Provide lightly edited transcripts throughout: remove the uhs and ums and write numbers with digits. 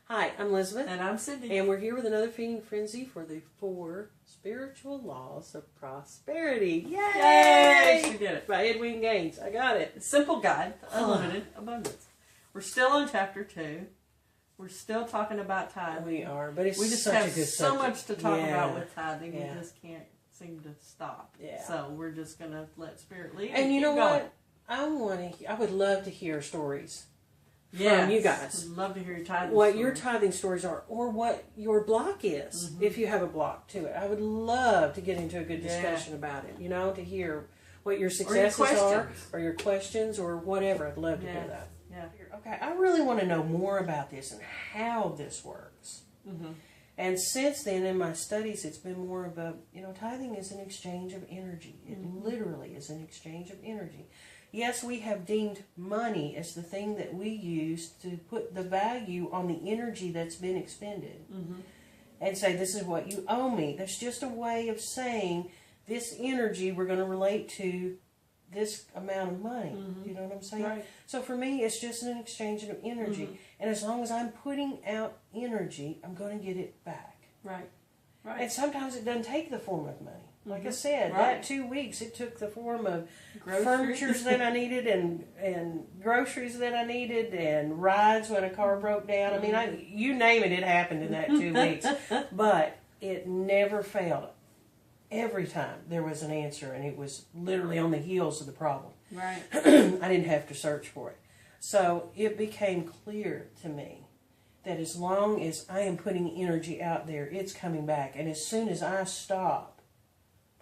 Hi, I'm Elizabeth. And I'm Cindy. And we're here with another Feeding Frenzy for the 4 Spiritual Laws of Prosperity. Yay! She did it. By Edwin Gaines. I got it. Simple Guide to Unlimited Abundance. We're still on chapter 2. We're still talking about tithing. We are, but it's we just such have a good so subject. much to talk about with tithing. Yeah. We just can't seem to stop. Yeah. So we're just going to let Spirit lead. And you know going. what? I would love to hear stories Yes. from you guys. I'd love to hear your tithing What stories. your tithing stories are, or what your block is, if you have a block to it. I would love to get into a good discussion about it, to hear what your successes are, or your questions, or whatever. I'd love to hear that. Yeah. Okay, I really want to know more about this and how this works. And since then, in my studies, it's been more of a, tithing is an exchange of energy. It literally is an exchange of energy. Yes, we have deemed money as the thing that we use to put the value on the energy that's been expended. And say, this is what you owe me. That's just a way of saying, this energy we're going to relate to this amount of money. You know what I'm saying? Right. So for me, it's just an exchange of energy. And as long as I'm putting out energy, I'm going to get it back. Right. And sometimes it doesn't take the form of money. Like I said, that 2 weeks, it took the form of furniture that I needed and groceries that I needed and rides when a car broke down. I mean, you name it, it happened in that 2 weeks. But it never failed. Every time there was an answer, and it was literally on the heels of the problem. Right. I didn't have to search for it. So it became clear to me that as long as I am putting energy out there, it's coming back. And as soon as I stop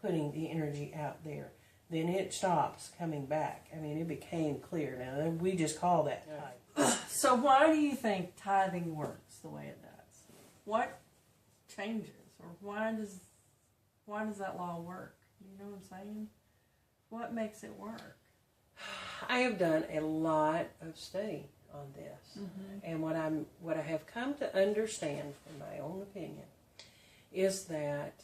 putting the energy out there, then it stops coming back. I mean, it became clear. Now, we just call that tithing. So why do you think tithing works the way it does? What changes, or why does that law work? You know what I'm saying? What makes it work? I have done a lot of study on this, and what I have come to understand, from my own opinion, is that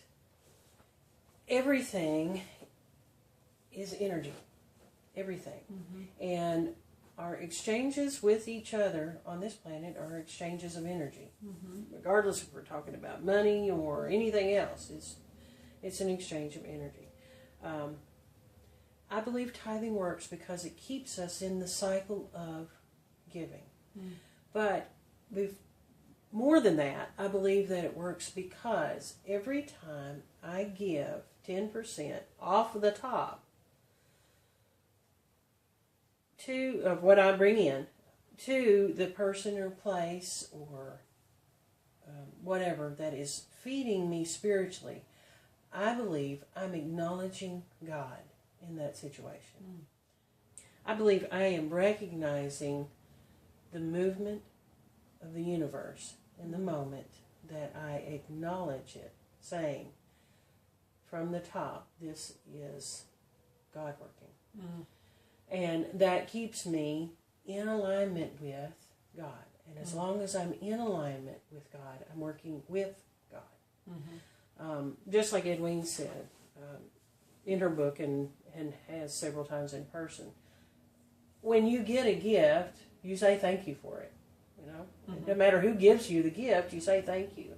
everything is energy. Everything. And our exchanges with each other on this planet are exchanges of energy. Regardless if we're talking about money or anything else, it's an exchange of energy. I believe tithing works because it keeps us in the cycle of giving. But more than that, I believe that it works because every time I give 10% off the top of what I bring in to the person or place or whatever that is feeding me spiritually, I believe I'm acknowledging God in that situation. I believe I am recognizing the movement of the universe in the moment that I acknowledge it, saying from the top, this is God working. And that keeps me in alignment with God. And as long as I'm in alignment with God, I'm working with God. Just like Edwin said in her book and has several times in person, when you get a gift, you say thank you for it. No matter who gives you the gift, you say thank you.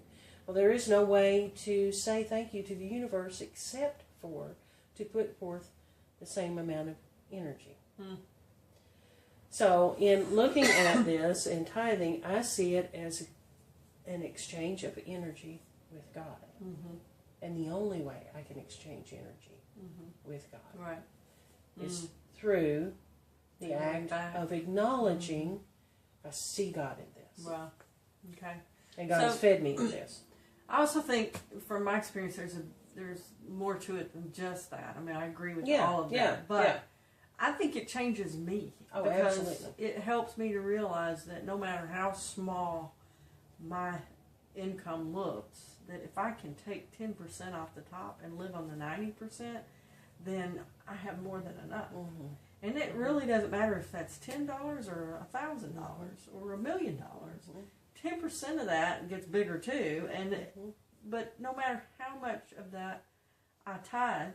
Well, there is no way to say thank you to the universe except for to put forth the same amount of energy. So in looking at this and tithing, I see it as an exchange of energy with God. And the only way I can exchange energy with God is through the act of acknowledging I see God in this. Wow. Okay. And God has fed me in this. I also think, from my experience, there's more to it than just that. I mean, I agree with all of that. But I think it changes me. Oh, because absolutely. it helps me to realize that no matter how small my income looks, that if I can take 10% off the top and live on the 90%, then I have more than enough. And it really doesn't matter if that's $10 or $1,000 or $1 million. 10% of that gets bigger too, but no matter how much of that I tithe,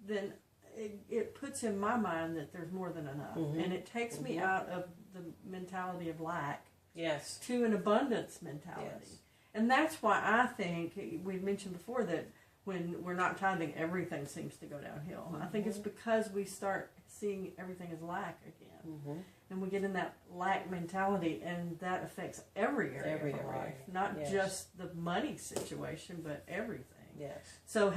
then it puts in my mind that there's more than enough, and it takes me out of the mentality of lack Yes. to an abundance mentality. Yes. And that's why I think, we mentioned before that when we're not tithing, everything seems to go downhill. I think it's because we start seeing everything as lack again. And we get in that lack mentality, and that affects every area of our life. Not just the money situation, but everything. Yes. So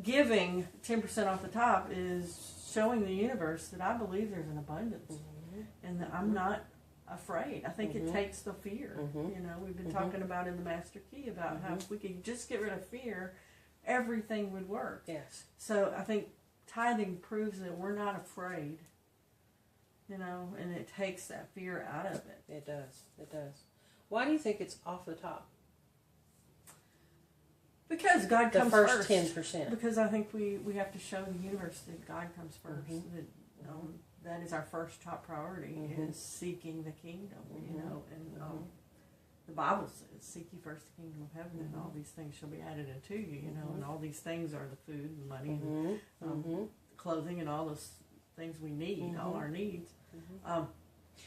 giving 10% off the top is showing the universe that I believe there's an abundance. And that I'm not afraid. I think it takes the fear. You know, we've been talking about in the Master Key about how if we could just get rid of fear, everything would work. Yes. So I think tithing proves that we're not afraid, you know, and it takes that fear out of it. It does. It does. Why do you think it's off the top? Because God comes first. The first 10%. Because I think we have to show the universe that God comes first. That that is our first top priority, is seeking the kingdom, you know, and the Bible says, seek ye first the kingdom of heaven, and all these things shall be added unto you, you know, and all these things are the food and money and clothing and all those things we need, all our needs.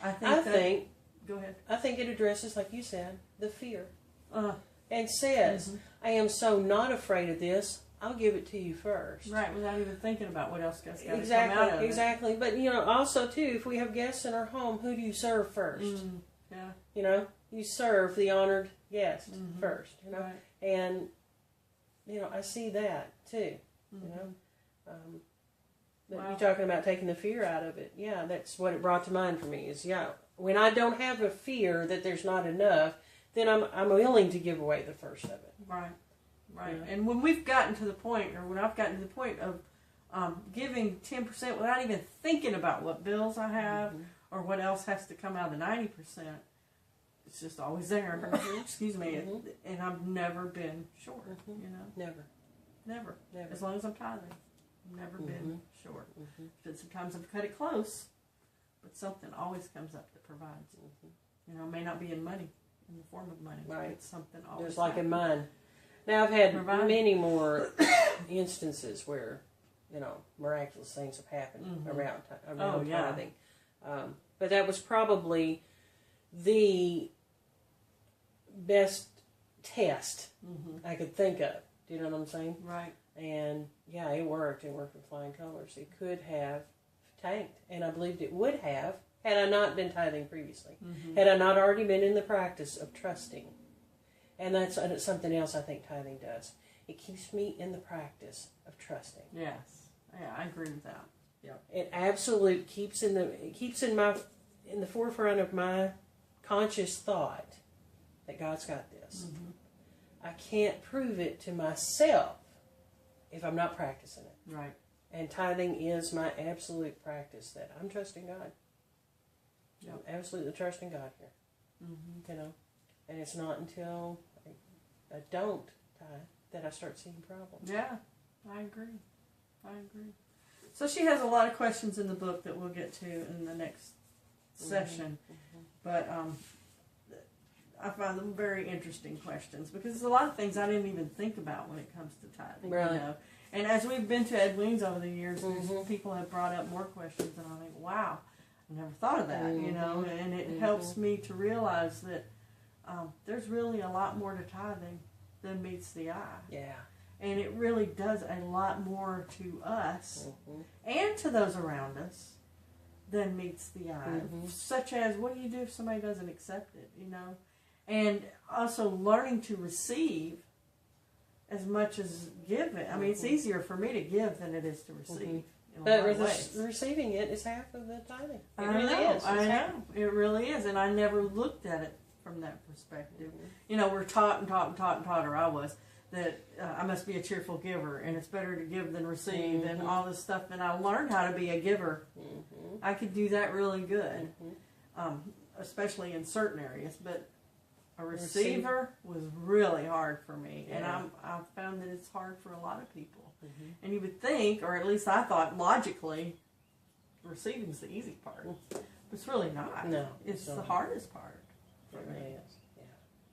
I think, go ahead. I think it addresses, like you said, the fear. And says, I am so not afraid of this, I'll give it to you first. Right, without even thinking about what else got to come Exactly, out of it. exactly. But, you know, also, too, if we have guests in our home, who do you serve first? Yeah. You know, you serve the honored guest first, you know. Right. And, you know, I see that, too, you know. But you're talking about taking the fear out of it. Yeah, that's what it brought to mind for me is, when I don't have a fear that there's not enough, then I'm willing to give away the first of it. Right. Right. Yeah. And when we've gotten to the point, or when I've gotten to the point of giving 10% without even thinking about what bills I have or what else has to come out of the 90%, it's just always there. Excuse me. And I've never been short, you know? Never. As long as I'm tithing, I've never been short. But sometimes I've cut it close, but something always comes up that provides. You know, it may not be in money, in the form of money, but it's something always just like happens. In mine. Now, I've had many more instances where, you know, miraculous things have happened around tithing. But that was probably the best test I could think of. Do you know what I'm saying? Right. And, yeah, it worked. It worked with flying colors. It could have tanked, and I believed it would have had I not been tithing previously. Had I not already been in the practice of trusting. And that's something else I think tithing does. It keeps me in the practice of trusting. Yes, yeah, I agree with that. Yep. It absolutely keeps in the forefront of my conscious thought that God's got this. I can't prove it to myself if I'm not practicing it. Right. And tithing is my absolute practice that I'm trusting God. Yep. I'm absolutely trusting God here. You know. And it's not until I don't tithe that I start seeing problems. Yeah, I agree. So she has a lot of questions in the book that we'll get to in the next session. But I find them very interesting questions because there's a lot of things I didn't even think about when it comes to tithing. Right. You know? And as we've been to Edween's over the years, people have brought up more questions, and I think, wow, I never thought of that, you know, and it helps me to realize that there's really a lot more to tithing than meets the eye. Yeah. And it really does a lot more to us and to those around us than meets the eye. Such as, what do you do if somebody doesn't accept it, you know? And also learning to receive as much as give it. I mean, it's easier for me to give than it is to receive. But receiving it is half of the tithing. It really is. I know. It really is. And I never looked at it from that perspective. You know, we're taught, or I was, that I must be a cheerful giver, and it's better to give than receive, and all this stuff. And I learned how to be a giver. I could do that really good, especially in certain areas. But a receiver was really hard for me, and I've found that it's hard for a lot of people. And you would think, or at least I thought logically, receiving is the easy part. But it's really not. No, it's the hardest part. It really is. Yeah.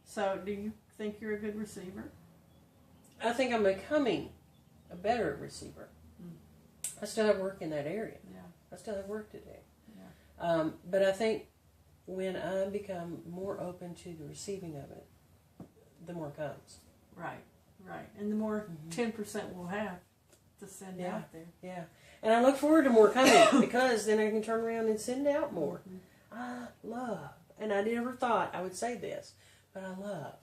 So, do you think you're a good receiver? I think I'm becoming a better receiver. I still have work in that area. Yeah. I still have work to do. Yeah. But I think when I become more open to the receiving of it, the more comes. Right. And the more 10% we'll have to send out there. Yeah. And I look forward to more coming because then I can turn around and send out more. I love, and I never thought I would say this, but I love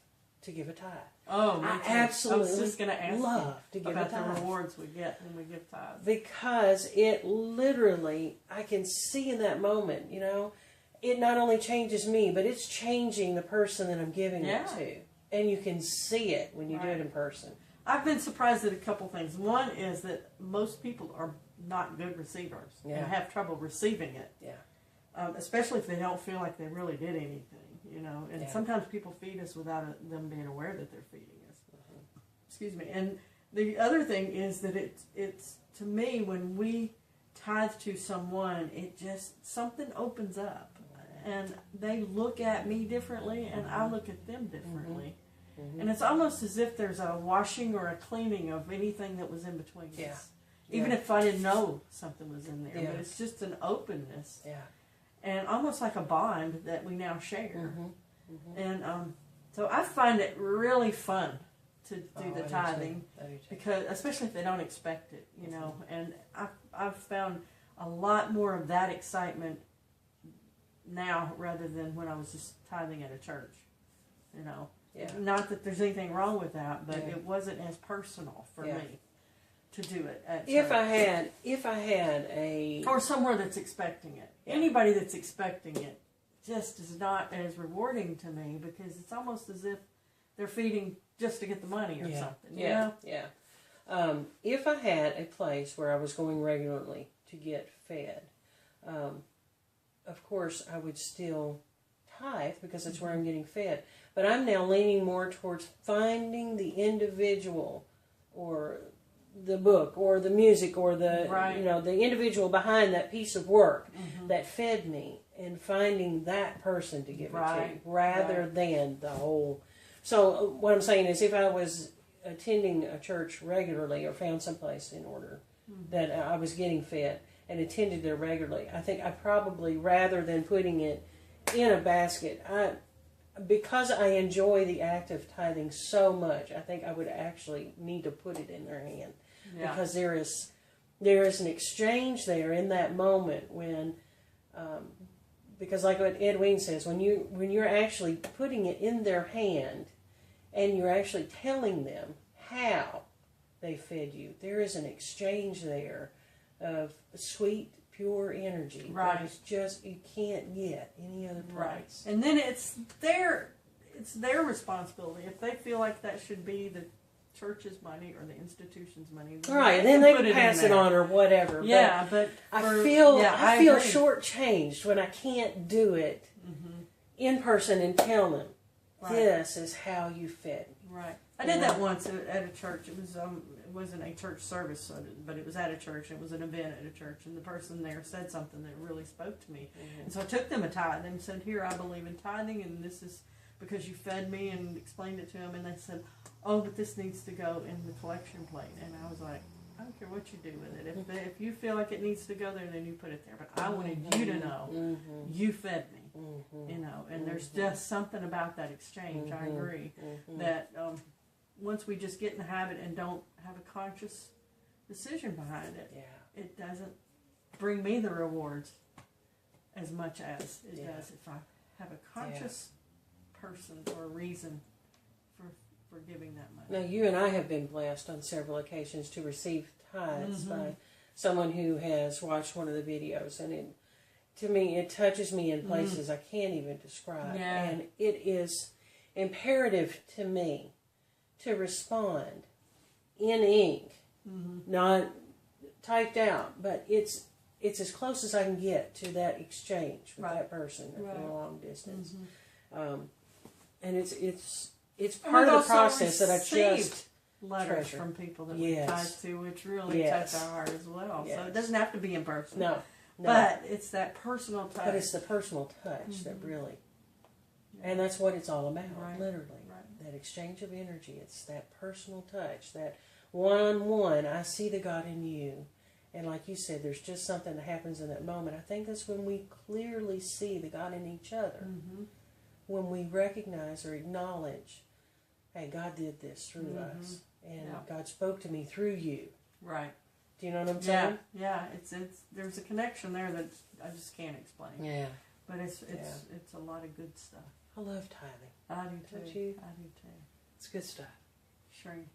to give a tithe. Oh, I absolutely I was just going to ask love to give about a tithe. the rewards we get when we give tithes. Because it literally, I can see in that moment, it not only changes me, but it's changing the person that I'm giving it to. And you can see it when you do it in person. I've been surprised at a couple things. One is that most people are not good receivers and have trouble receiving it. Yeah. Especially if they don't feel like they really did anything, And sometimes people feed us without them being aware that they're feeding us. Excuse me. And the other thing is that it's to me, when we tithe to someone, it just, something opens up. And they look at me differently, and I look at them differently. And it's almost as if there's a washing or a cleaning of anything that was in between us. Even if I didn't know something was in there. But it's just an openness. Yeah. And almost like a bond that we now share. And so I find it really fun to do the tithing. Because, especially if they don't expect it, And I've found a lot more of that excitement now rather than when I was just tithing at a church, Not that there's anything wrong with that, but it wasn't as personal for me to do it at church. If I had a... Or somewhere that's expecting it. Anybody that's expecting it just is not as rewarding to me, because it's almost as if they're feeding just to get the money or something, Yeah. If I had a place where I was going regularly to get fed, of course, I would still tithe because that's where I'm getting fed. But I'm now leaning more towards finding the individual, or the book, or the music, or the the individual behind that piece of work that fed me, and finding that person to give it to, rather than the whole. So what I'm saying is, if I was attending a church regularly, or found someplace in order that I was getting fed, and attended there regularly, I think I probably, rather than putting it in a basket, because I enjoy the act of tithing so much, I think I would actually need to put it in their hand. Because there is an exchange there in that moment when, because like what Edwin says, when you're actually putting it in their hand, and you're actually telling them how they fed you, there is an exchange there of sweet, pure energy. That is just, you can't get any other place. And then it's their responsibility. If they feel like that should be the church's money or the institution's money, then they can pass it on or whatever. But I feel shortchanged when I can't do it in person and tell them, this is how you fed me. I did that once at a church. It wasn't a church service, but it was at a church. It was an event at a church, and the person there said something that really spoke to me. And so I took them a tithe and said, "Here, I believe in tithing, and this is because you fed me," and explained it to them. And they said, "Oh, but this needs to go in the collection plate." And I was like, "I don't care what you do with it. If you feel like it needs to go there, then you put it there. But I wanted you to know you fed me." And there's just something about that exchange. I agree that once we just get in the habit and don't have a conscious decision behind it, it doesn't bring me the rewards as much as it does if I have a conscious person or reason for giving that money. Now, you and I have been blessed on several occasions to receive tithes by someone who has watched one of the videos, and to me, it touches me in places I can't even describe. And it is imperative to me to respond in ink, not typed out, but it's as close as I can get to that exchange with that person from a long distance. And it's part of the process that I just letters treasure from people that we tied to, which really touch our heart as well. So it doesn't have to be in person. No. But it's that personal touch. But it's the personal touch that really, and that's what it's all about, literally. That exchange of energy. It's that personal touch, that one-on-one, I see the God in you, And like you said, there's just something that happens in that moment. I think that's when we clearly see the God in each other. Mm-hmm. When we recognize or acknowledge, hey, God did this through us. And God spoke to me through you. Right. Do you know what I'm saying? Yeah. It's there's a connection there that I just can't explain. Yeah. But it's a lot of good stuff. I love tithing. I do too. Don't you? I do too. It's good stuff. Shrink.